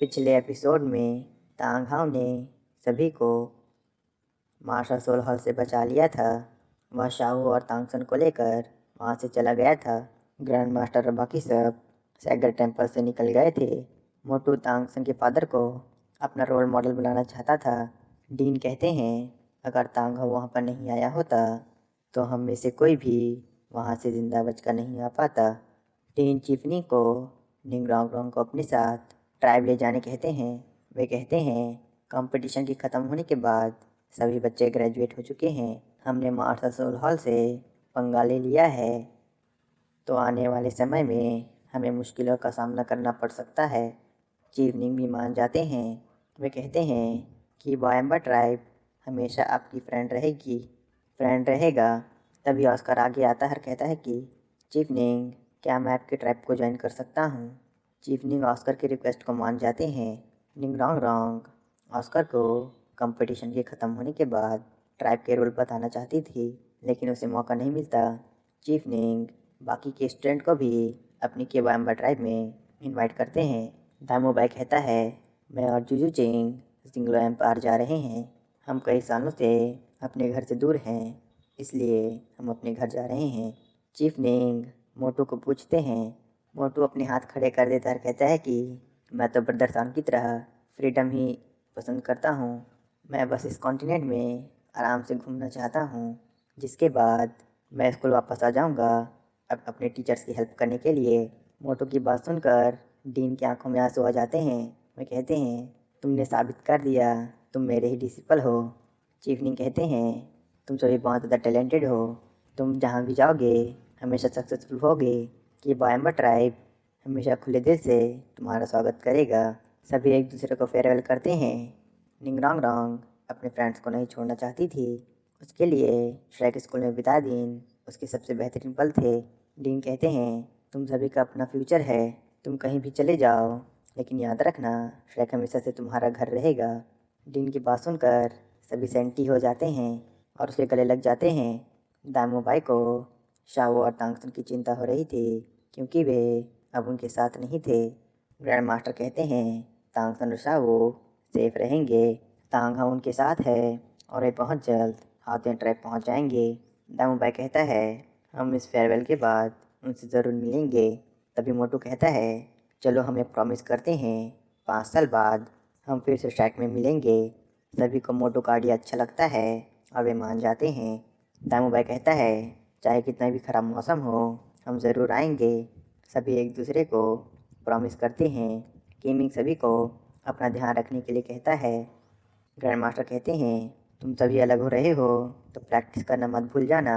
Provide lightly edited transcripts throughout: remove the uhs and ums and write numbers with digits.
पिछले एपिसोड में तांग हाउ ने सभी को मार्शल सोल हॉल से बचा लिया था। वह शाओ और तांगसन को लेकर वहाँ से चला गया था। ग्रैंड मास्टर और बाकी सब सैगर टेम्पल से निकल गए थे। मोटू तांगसन के फादर को अपना रोल मॉडल बनाना चाहता था। डीन कहते हैं अगर तांग हाउ वहाँ पर नहीं आया होता तो हम में से कोई भी वहाँ से ज़िंदा बचकर नहीं आ पाता। डीन चीफनी को निंगरोंग को अपने साथ ट्राइब ले जाने कहते हैं। वे कहते हैं कंपटीशन के ख़त्म होने के बाद सभी बच्चे ग्रेजुएट हो चुके हैं। हमने मार्शल सोल हॉल से पंगा ले लिया है तो आने वाले समय में हमें मुश्किलों का सामना करना पड़ सकता है। चीफ निंग भी मान जाते हैं। वे कहते हैं कि वायम्बा ट्राइब हमेशा आपकी फ्रेंड रहेगा। तभी ऑस्कर आगे आता है और कहता है कि चीफ निंग, क्या मैं आपके ट्राइब को ज्वाइन कर सकता हूँ। चीफ निंग ऑस्कर की रिक्वेस्ट को मान जाते हैं। निंग रॉन्ग ऑस्कर को कंपटीशन के ख़त्म होने के बाद ट्राइब के रोल बताना चाहती थी, लेकिन उसे मौका नहीं मिलता। चीफ निंग बाकी के स्टूडेंट को भी अपनी केवाम्बा ट्राइब में इनवाइट करते हैं। दामोबाई कहता है मैं और जुजू चिंग जिंगलो एम्पायर जा रहे हैं। हम कई सालों से अपने घर से दूर हैं, इसलिए हम अपने घर जा रहे हैं। चीफ निंग मोटू को पूछते हैं। मोटू अपने हाथ खड़े कर देता है, कहता है कि मैं तो ब्रदर सान की तरह फ्रीडम ही पसंद करता हूँ। मैं बस इस कॉन्टिनेंट में आराम से घूमना चाहता हूँ, जिसके बाद मैं स्कूल वापस आ जाऊँगा अब अपने टीचर्स की हेल्प करने के लिए। मोटू की बात सुनकर डीन की आंखों में आंसू आ जाते हैं। वे कहते हैं तुमने साबित कर दिया तुम मेरे ही डिसिपल हो। चीफ निंग कहते हैं तुम सभी बहुत ज़्यादा टैलेंटेड हो। तुम जहाँ भी जाओगे हमेशा सक्सेसफुल होगे। कि वायम्बा ट्राइब हमेशा खुले दिल से तुम्हारा स्वागत करेगा। सभी एक दूसरे को फेयरवेल करते हैं। निंगरोंग अपने फ्रेंड्स को नहीं छोड़ना चाहती थी। उसके लिए श्रेक स्कूल में बिता दिन उसके सबसे बेहतरीन पल थे। डीन कहते हैं तुम सभी का अपना फ्यूचर है, तुम कहीं भी चले जाओ, लेकिन याद रखना श्रेक हमेशा से तुम्हारा घर रहेगा। डीन की बात सुनकर सभी सेंटी हो जाते हैं और उसके गले लग जाते हैं। दामोबाई को शाओ और तांगसन की चिंता हो रही थी, क्योंकि वे अब उनके साथ नहीं थे। ग्रैंड मास्टर कहते हैं तांगसन और शाओ सेफ रहेंगे। तांग हाउ उनके साथ है और वे बहुत जल्द हाउतेन ट्रैप पहुंच जाएंगे। दामोबाई कहता है हम इस फेयरवेल के बाद उनसे ज़रूर मिलेंगे। तभी मोटू कहता है चलो हम एक प्रॉमिस करते हैं 5 साल बाद हम फिर से स्ट्राइक में मिलेंगे। सभी को मोटू का आइडिया अच्छा लगता है और वे मान जाते हैं। दामोबाई कहता है चाहे कितना भी ख़राब मौसम हो हम ज़रूर आएंगे। सभी एक दूसरे को प्रॉमिस करते हैं। गेमिंग सभी को अपना ध्यान रखने के लिए कहता है। ग्रैंड मास्टर कहते हैं तुम सभी अलग हो रहे हो तो प्रैक्टिस करना मत भूल जाना।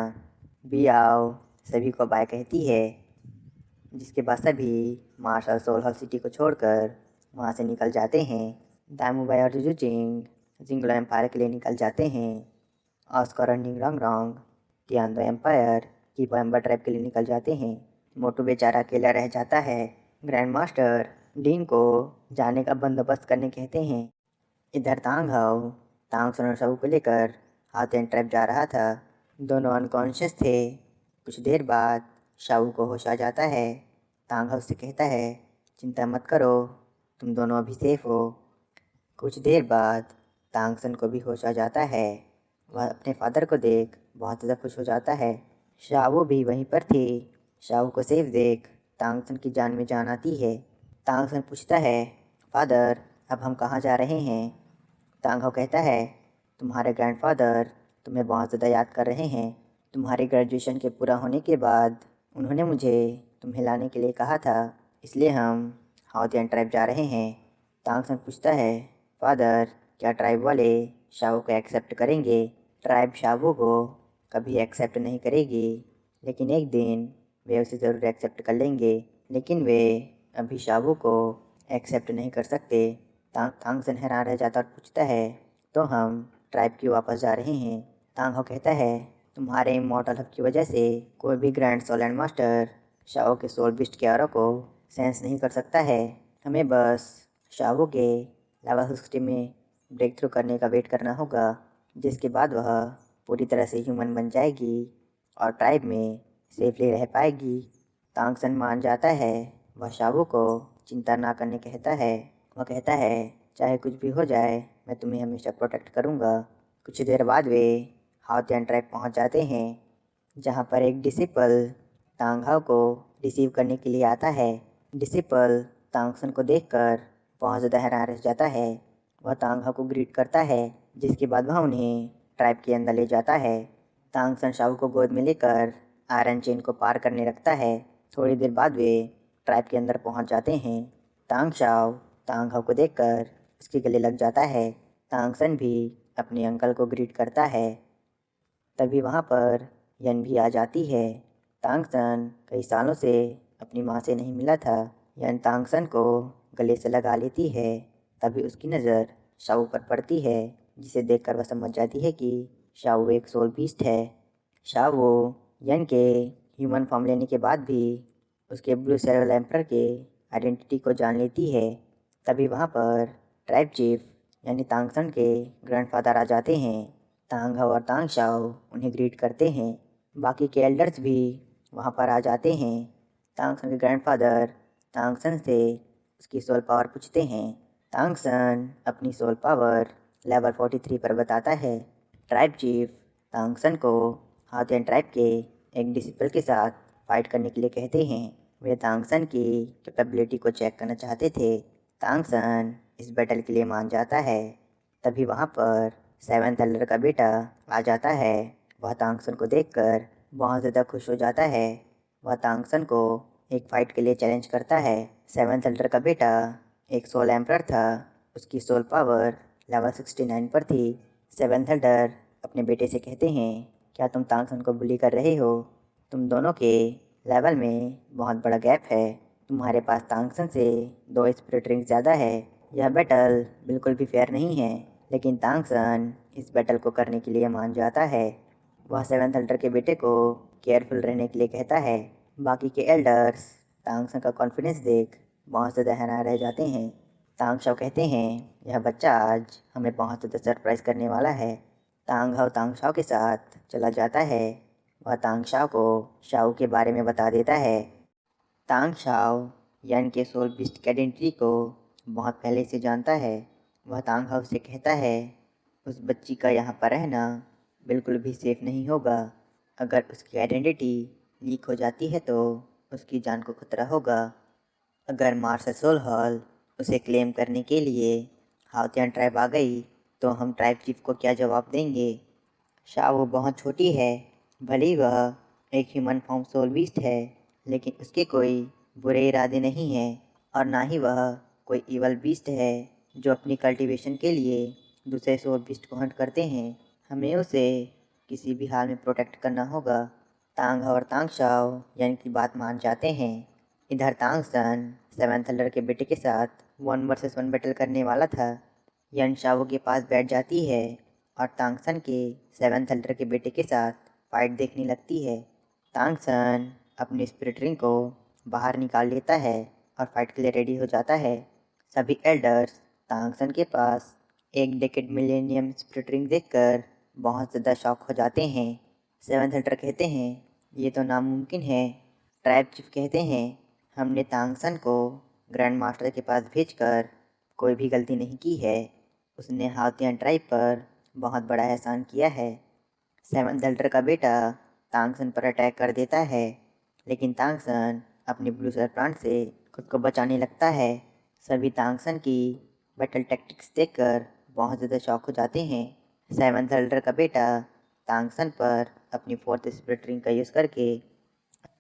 भी आओ सभी को बाय कहती है, जिसके बाद सभी मार्शल सोल हॉल सिटी को छोड़कर वहाँ से निकल जाते हैं। दामोबाई और जुजू चिंग जिंगलो एम्पायर के लिए निकल जाते हैं। ऑस्कर और निंगरोंग टियानो एम्पायर की वायम्बा ट्राइब के लिए निकल जाते हैं। मोटू बेचारा अकेला रह जाता है। ग्रैंड मास्टर डीन को जाने का बंदोबस्त करने कहते हैं। इधर तांग हाउ तांगसन और शाओ को लेकर हाउतेन ट्रैप जा रहा था। दोनों अनकॉन्शियस थे। कुछ देर बाद शाओ को होश आ जाता है। तांग हाउ से कहता है चिंता मत करो, तुम दोनों अभी सेफ हो। कुछ देर बाद तांगसन को भी होश आ जाता है। वह अपने फादर को देख बहुत ज़्यादा खुश हो जाता है। शाओ भी वहीं पर थी। शाओ को सेफ देख तांगसन की जान में जान आती है। तांगसन पूछता है फादर अब हम कहाँ जा रहे हैं। तांग हाउ कहता है तुम्हारे ग्रैंडफादर तुम्हें बहुत ज़्यादा याद कर रहे हैं। तुम्हारे ग्रेजुएशन के पूरा होने के बाद उन्होंने मुझे तुम्हें लाने के लिए कहा था, इसलिए हम हाउतियन ट्राइब जा रहे हैं। तांगसन पूछता है फादर क्या ट्राइब वाले शाओ को एक्सेप्ट करेंगे। ट्राइब शाओ को कभी एक्सेप्ट नहीं करेगी, लेकिन एक दिन वे उसे ज़रूर एक्सेप्ट कर लेंगे, लेकिन वे अभी शाओ को एक्सेप्ट नहीं कर सकते। तांगसन हैरान रह जाता और पूछता है तो हम ट्राइब क्यों वापस जा रहे हैं। तांग हाउ कहता है तुम्हारे इमॉर्टल हब की वजह से कोई भी grand soul and master Shao के सोल बिस्ट के ऑरा को सेंस नहीं कर सकता है। हमें बस शाओ के लेवल 60 में ब्रेक थ्रू करने का वेट करना होगा, जिसके बाद वह पूरी तरह से ह्यूमन बन जाएगी और ट्राइब में सेफली रह पाएगी। तांगसन मान जाता है। वह शाओ को चिंता ना करने कहता है। वह कहता है चाहे कुछ भी हो जाए मैं तुम्हें हमेशा प्रोटेक्ट करूँगा। कुछ देर बाद वे हाउतियान ट्राइब पहुँच जाते हैं, जहाँ पर एक डिसिपल तांगहाओ को रिसीव करने के लिए आता है। डिसिपल तांगसन को देखकर बहुत ज़्यादा हैरान रह जाता है। वह तांगहाओ को ग्रीट करता है, जिसके बाद वह उन्हें ट्राइब के अंदर ले जाता है। तांगसन शाओ को गोद में लेकर आयरन चेन को पार करने लगता है। थोड़ी देर बाद वे ट्राइब के अंदर पहुंच जाते हैं। तांग शाओ तांगहाओ को देखकर उसके गले लग जाता है। तांगसन भी अपने अंकल को ग्रीट करता है। तभी वहाँ पर यन भी आ जाती है। तांगसन कई सालों से अपनी माँ से नहीं मिला था। यन तांगसन को गले से लगा लेती है। तभी उसकी नज़र शाओ पर पड़ती है, जिसे देखकर वह समझ जाती है कि शाओ एक सोल बीस्ट है। शाओ यन के ह्यूमन फॉर्म लेने के बाद भी उसके ब्लू सेरल एम्पर के आइडेंटिटी को जान लेती है। तभी वहाँ पर ट्राइब चीफ यानी तांगसन के ग्रैंडफादर आ जाते हैं। तांगहाओ और तांग शाओ उन्हें ग्रीट करते हैं। बाकी के एल्डर्स भी वहाँ पर आ जाते हैं। तांगसन के ग्रैंडफादर तांगसन से उसकी सोल पावर पूछते हैं। तांगसन अपनी सोल पावर लेवल 43 पर बताता है। ट्राइब चीफ तांगसन को हाउतियन ट्राइब के एक डिसिपल के साथ फाइट करने के लिए कहते हैं। वे तांगसन की कैपेबिलिटी को चेक करना चाहते थे। तांगसन इस बैटल के लिए मान जाता है। तभी वहाँ पर सेवंथ एल्डर का बेटा आ जाता है। वह तांगसन को देखकर बहुत ज़्यादा खुश हो जाता है। वह तांगसन को एक फ़ाइट के लिए चैलेंज करता है। सेवंथ एल्डर का बेटा एक सोल एम्परर था। उसकी सोल पावर लेवल 69 पर थी। सेवंथ एल्डर अपने बेटे से कहते हैं, क्या तुम तांगसन को बुली कर रहे हो? तुम दोनों के लेवल में बहुत बड़ा गैप है। तुम्हारे पास तांगसन से 2 स्पिरिट रिंग ज़्यादा है। यह बैटल बिल्कुल भी फेयर नहीं है। लेकिन तांगसन इस बैटल को करने के लिए मान जाता है। वह सेवंथ एल्डर के बेटे को केयरफुल रहने के लिए कहता है। बाकी के एल्डर्स तांगसन का कॉन्फिडेंस देख बहुत ज़्यादा हैरान रह जाते हैं। तांगशाओ कहते हैं यह बच्चा आज हमें बहुत ज़्यादा सरप्राइज़ करने वाला है। तांगहाओ तांगशाओ के साथ चला जाता है। वह तांगशाओ को शाओ के बारे में बता देता है। तांगशाओ यन के सोल बीस्ट की आइडेंटिटी को बहुत पहले से जानता है। वह तांगहाओ से कहता है उस बच्ची का यहाँ पर रहना बिल्कुल भी सेफ नहीं होगा। अगर उसकी आइडेंटिटी लीक हो जाती है तो उसकी जान को खतरा होगा। अगर मार्शल सोल हॉल उसे क्लेम करने के लिए हाउतियन ट्राइब आ गई तो हम ट्राइब चीफ को क्या जवाब देंगे? शाओ बहुत छोटी है। भले ही वह एक ह्यूमन फॉर्म सोल बीस्ट है, लेकिन उसके कोई बुरे इरादे नहीं हैं और ना ही वह कोई इवल बीस्ट है जो अपनी कल्टीवेशन के लिए दूसरे सोल बीस्ट को हंट करते हैं। हमें उसे किसी भी हाल में प्रोटेक्ट करना होगा। तांग और तांगशाओ यन की बात मान जाते हैं। इधर तांगसन सेवंथ एल्डर के बेटे के साथ 1 वर्सेस 1 बैटल करने वाला था। यन शाओ के पास बैठ जाती है और तांगसन के सेवंथ एल्डर के बेटे के साथ फाइट देखने लगती है। तांगसन अपनी स्पिरिट रिंग को बाहर निकाल लेता है और फाइट के लिए रेडी हो जाता है। सभी एल्डर्स तांगसन के पास एक डेकेड मिलेनियम स्पिरिट रिंग देखकर बहुत ज़्यादा शॉक हो जाते हैं। सेवंथ एल्डर कहते हैं ये तो नामुमकिन है। ट्राइब चीफ कहते हैं हमने तांगसन को ग्रैंड मास्टर के पास भेजकर कोई भी गलती नहीं की है। उसने हाउतियन ट्राइब पर बहुत बड़ा एहसान किया है। सेवंथ एल्डर का बेटा तांगसन पर अटैक कर देता है, लेकिन तांगसन अपने ब्लू सेल प्लांट से खुद को बचाने लगता है। सभी तांगसन की बैटल टैक्टिक्स देखकर बहुत ज़्यादा शॉक हो जाते हैं। सेवंथ एल्डर का बेटा तांगसन पर अपनी 4th स्पिरिट रिंग का यूज़ करके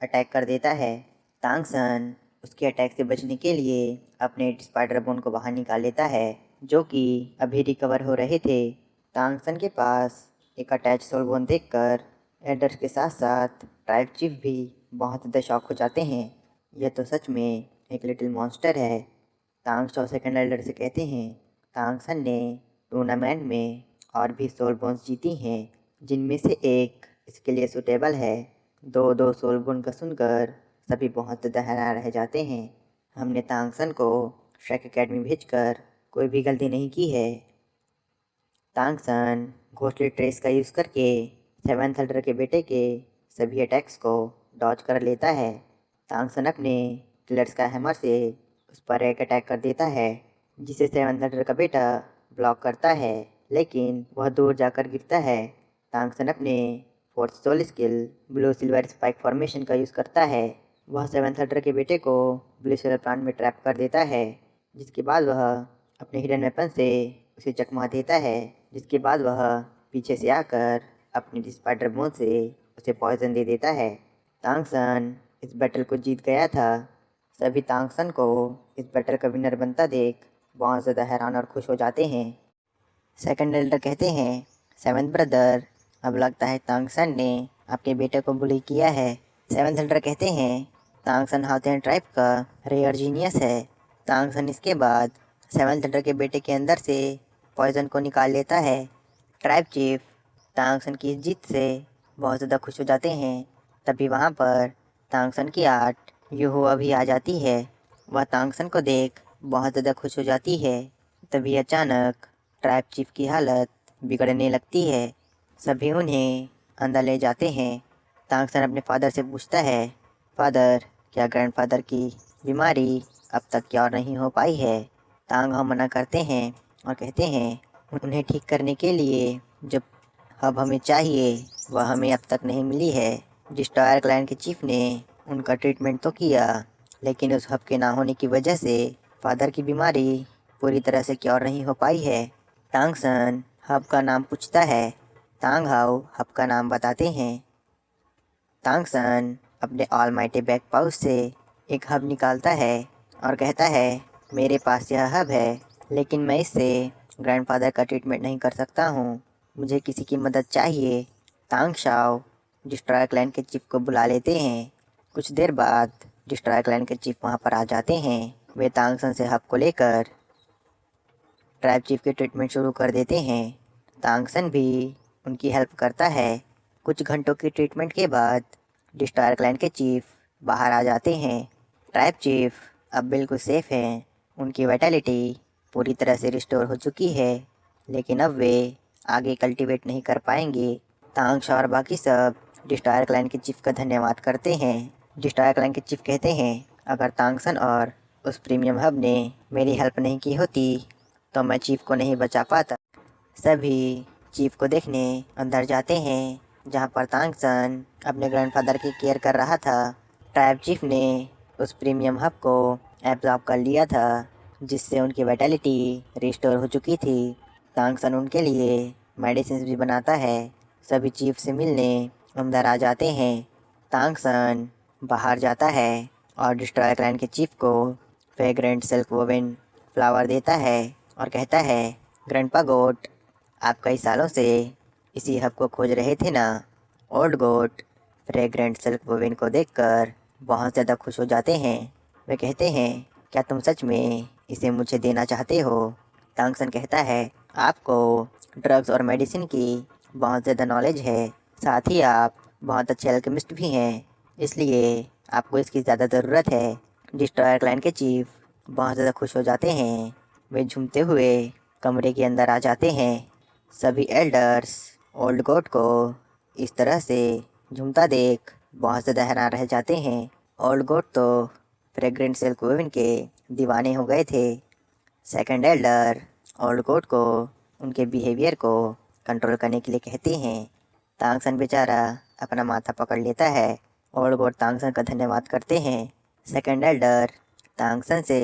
अटैक कर देता है। तांगसन उसके अटैक से बचने के लिए अपने स्पाइडर बोन को बाहर निकाल लेता है, जो कि अभी रिकवर हो रहे थे। तांगसन के पास एक अटैच सोल बोन देखकर एल्डर्स के साथ साथ ट्राइब चीफ भी बहुत ज़्यादा शॉक हो जाते हैं। यह तो सच में एक लिटिल मॉन्स्टर है। तांगशाओ सेकंड एल्डर से कहते हैं तांगसन ने टूर्नामेंट में और भी सोल बोन्स जीती हैं, जिनमें से एक इसके लिए सूटेबल है। 2 सोल बोन का सुनकर सभी बहुत ज़्यादा हैरान रह जाते हैं। हमने तांगसन को श्रेक एकेडमी भेजकर कोई भी गलती नहीं की है। तांगसन घोस्टली ट्रेस का यूज़ करके सेवंथ एल्डर के बेटे के सभी अटैक्स को डॉज कर लेता है। तांगसन अपने किलर्स का हैमर से उस पर एक अटैक कर देता है। जिसे सेवंथ एल्डर का बेटा ब्लॉक करता है, लेकिन वह दूर जाकर गिरता है। तांगसन अपने fourth soul skill blue silver spike formation का यूज़ करता है। वह सेवंथ एल्डर के बेटे को ब्लू सिल्वर प्लांट में ट्रैप कर देता है, जिसके बाद वह अपने हिडन वेपन से उसे चकमा देता है, जिसके बाद वह पीछे से आकर अपनी स्पाइडर बोन से उसे पॉइजन दे देता है। तांगसन इस बैटल को जीत गया था। सभी तांगसन को इस बैटल का विनर बनता देख बहुत ज़्यादा हैरान और खुश हो जाते हैं। सेकंड एल्डर कहते हैं, सेवंथ ब्रदर, अब लगता है तांगसन ने आपके बेटे को बुली किया है। सेवंथ एल्डर कहते हैं, तांगसन हाउतेन ट्राइब का रेयर जीनियस है। तांगसन इसके बाद सेवंथ एल्डर के बेटे के अंदर से पॉइजन को निकाल लेता है। ट्राइब चीफ तांगसन की इस जीत से बहुत ज़्यादा खुश हो जाते हैं। तभी वहाँ पर तांगसन की आर्ट यूहो अभी आ जाती है। वह तांगसन को देख बहुत ज़्यादा खुश हो जाती है। तभी अचानक ट्राइब चीफ की हालत बिगड़ने लगती है। सभी उन्हें अंदर ले जाते हैं। तांगसन अपने फादर से पूछता है, फादर, क्या ग्रैंडफादर की बीमारी अब तक क्या और नहीं हो पाई है? तांग हम मना करते हैं और कहते हैं, उन्हें ठीक करने के लिए जो हब हमें चाहिए वह हमें अब तक नहीं मिली है। डिस्ट्रॉयर क्लैन के चीफ ने उनका ट्रीटमेंट तो किया, लेकिन उस हब के ना होने की वजह से फादर की बीमारी पूरी तरह से क्योर नहीं हो पाई है। तांगसन हब का नाम पूछता है। तांग हाउ हब का नाम बताते हैं। तांगसन अपने ऑलमाइटी बैक पाउच से एक हब निकालता है और कहता है, मेरे पास यह हब है, लेकिन मैं इससे ग्रैंडफादर का ट्रीटमेंट नहीं कर सकता हूँ। मुझे किसी की मदद चाहिए। तांग शाओ डिस्ट्रॉयर क्लैन के चीफ को बुला लेते हैं। कुछ देर बाद डिस्ट्रॉयर क्लैन के चीफ वहाँ पर आ जाते हैं। वे तांगसन से हब को लेकर ट्राइब चीफ के ट्रीटमेंट शुरू कर देते हैं। तांगसन भी उनकी हेल्प करता है। कुछ घंटों की ट्रीटमेंट के बाद डिस्ट्रॉयर क्लैन के चीफ बाहर आ जाते हैं। ट्राइब चीफ अब बिल्कुल सेफ हैं। उनकी वाइटैलिटी पूरी तरह से रिस्टोर हो चुकी है, लेकिन अब वे आगे कल्टीवेट नहीं कर पाएंगे। तांग और बाकी सब डिस्ट्रॉयर क्लैन के चीफ का धन्यवाद करते हैं। डिस्ट्रॉयर क्लैन के चीफ कहते हैं, अगर तांगसन और उस प्रीमियम हब ने मेरी हेल्प नहीं की होती तो मैं चीफ को नहीं बचा पाता। सभी चीफ को देखने अंदर जाते हैं, जहां पर तांगसन अपने ग्रैंडफादर की केयर कर रहा था। ट्राइब चीफ ने उस प्रीमियम हब को एब्जॉर्ब कर लिया था, जिससे उनकी वाइटैलिटी रिस्टोर हो चुकी थी। तांगसन उनके लिए मेडिसिन भी बनाता है। सभी चीफ से मिलने अंदर आ जाते हैं। तांगसन बाहर जाता है और डिस्ट्रॉयर क्लैन के चीफ को फ्रेग्रेंट सिल्क वोवेन फ्लावर देता है और कहता है, ग्रैंडपा गोट, आप कई सालों से इसी हब को खोज रहे थे ना? ओल्ड गोट फ्रेग्रेंट सिल्क वोवेन को देखकर बहुत ज़्यादा खुश हो जाते हैं। वे कहते हैं, क्या तुम सच में इसे मुझे देना चाहते हो? तांगसन कहता है, आपको ड्रग्स और मेडिसिन की बहुत ज़्यादा नॉलेज है, साथ ही आप बहुत अच्छे अल्केमिस्ट भी हैं, इसलिए आपको इसकी ज़्यादा ज़रूरत है। डिस्ट्रॉयर क्लैन के चीफ बहुत ज़्यादा खुश हो जाते हैं। वे झूमते हुए कमरे के अंदर आ जाते हैं। सभी एल्डर्स ओल्ड गोट को इस तरह से झूमता देख बहुत ज़्यादा हैरान रह जाते हैं। ओल्ड गोट तो फ्रेग्रेंट सिल्क वोवेन के दीवाने हो गए थे। सेकंड एल्डर ओल्ड गोट को उनके बिहेवियर को कंट्रोल करने के लिए कहते हैं। तांगसन बेचारा अपना माथा पकड़ लेता है। ओल्ड गोट तांगसन का धन्यवाद करते हैं। सेकंड एल्डर तांगसन से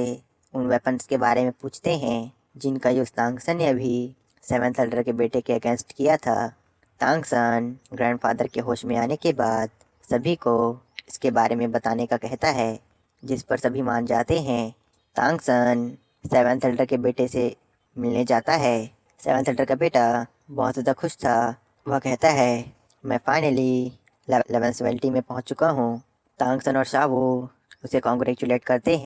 उन वेपन्स के बारे में पूछते हैं जिनका यूज़ तांगसन ने अभी सेवंथ एल्डर के बेटे के अगेंस्ट किया था। तांगसन ग्रैंडफादर के होश में आने के बाद सभी को इसके बारे में बताने का कहता है, जिस पर सभी मान जाते हैं। तांगसन सेवंथ एल्डर के बेटे से मिलने जाता है। सेवंथ एल्डर का बेटा बहुत ज़्यादा खुश था। वह कहता है, मैं फाइनली 11th में पहुंच चुका हूं। तांगसन और शावो उसे कॉन्ग्रेचुलेट करते हैं।